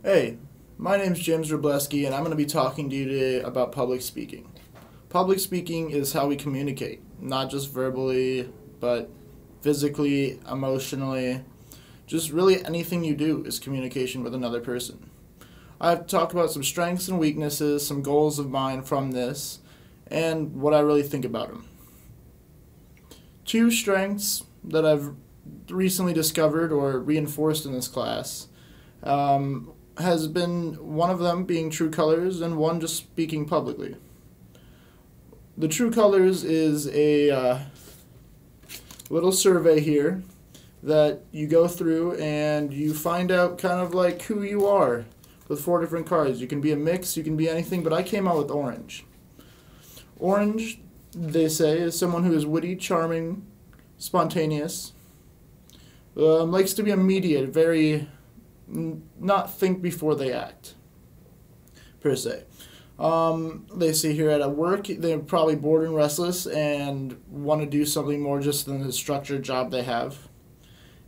Hey, my name's James Robleski, and I'm going to be talking to you today about public speaking. Public speaking is how we communicate, not just verbally, but physically, emotionally. Just really anything you do is communication with another person. I've talked about some strengths and weaknesses, some goals of mine from this, and what I really think about them. Two strengths that I've recently discovered or reinforced in this class has been one of them being true colors and one just speaking publicly. The true colors is a little survey here that you go through and you find out kind of like who you are with 4 different cards. You can be a mix, you can be anything, but I came out with orange. Orange, they say, is someone who is witty, charming, spontaneous, likes to be immediate, very not think before they act, per se. They say here at work, they're probably bored and restless and want to do something more just than the structured job they have.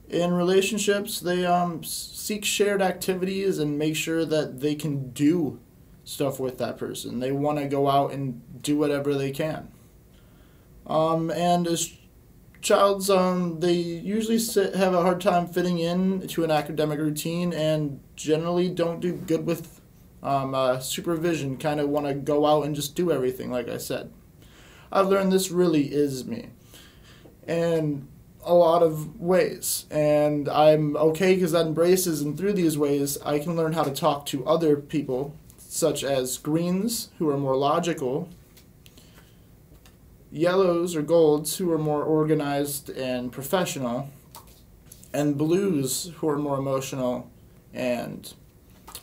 In relationships, they seek shared activities and make sure that they can do stuff with that person. They want to go out and do whatever they can. And as childs, they usually have a hard time fitting in to an academic routine and generally don't do good with supervision, kind of want to go out and just do everything, like I said. I've learned this really is me in a lot of ways, and I'm okay because that embraces, and through these ways I can learn how to talk to other people, such as greens, who are more logical, yellows or golds, who are more organized and professional, and blues, who are more emotional and,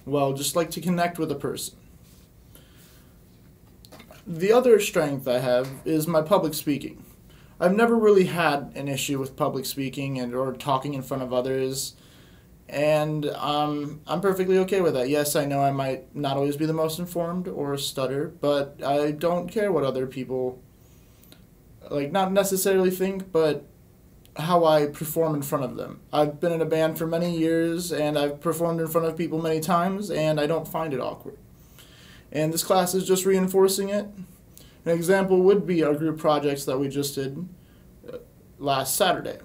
well, just like to connect with a person. The other strength I have is my public speaking. I've never really had an issue with public speaking or talking in front of others, and I'm perfectly okay with that. Yes, I know I might not always be the most informed or stutter, but I don't care what other people not necessarily think, but how I perform in front of them. I've been in a band for many years, and I've performed in front of people many times, and I don't find it awkward. And this class is just reinforcing it. An example would be our group projects that we just did last Saturday.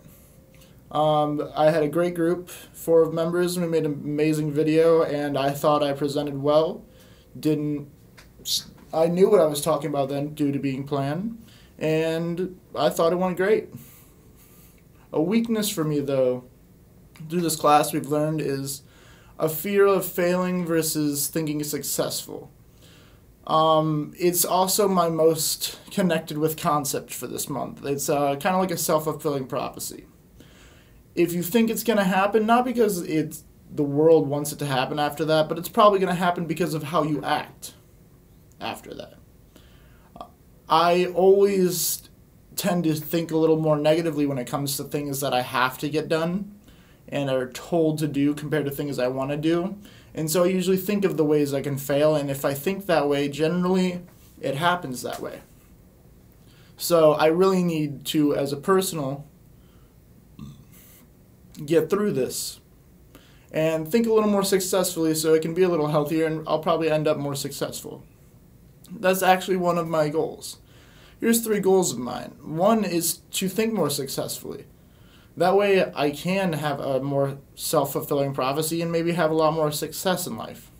I had a great group, 4 members, and we made an amazing video, and I thought I presented well. I knew what I was talking about then due to being planned, and I thought it went great. A weakness for me, though, through this class we've learned is a fear of failing versus thinking successful. It's also my most connected with concept for this month. It's kind of like a self-fulfilling prophecy. If you think it's going to happen, not because the world wants it to happen after that, but it's probably going to happen because of how you act after that. I always tend to think a little more negatively when it comes to things that I have to get done and are told to do compared to things I want to do. And so I usually think of the ways I can fail, and if I think that way, generally it happens that way. So I really need to, as a personal, get through this and think a little more successfully so it can be a little healthier, and I'll probably end up more successful. That's actually one of my goals. Here's 3 goals of mine. 1 is to think more successfully. That way I can have a more self-fulfilling prophecy and maybe have a lot more success in life.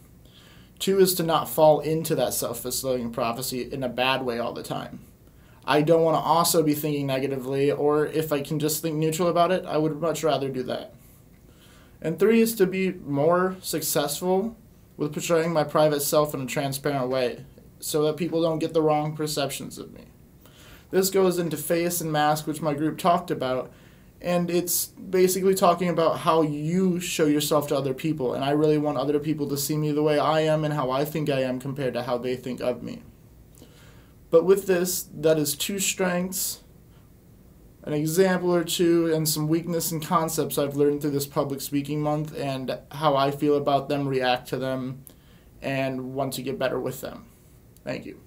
2 is to not fall into that self-fulfilling prophecy in a bad way all the time. I don't want to also be thinking negatively, or if I can just think neutral about it, I would much rather do that. And 3 is to be more successful with portraying my private self in a transparent way, so that people don't get the wrong perceptions of me. This goes into face and mask, which my group talked about, and it's basically talking about how you show yourself to other people, and I really want other people to see me the way I am and how I think I am compared to how they think of me. But with this, that is 2 strengths, an example or 2, and some weakness and concepts I've learned through this public speaking month and how I feel about them, react to them, and want to get better with them. Thank you.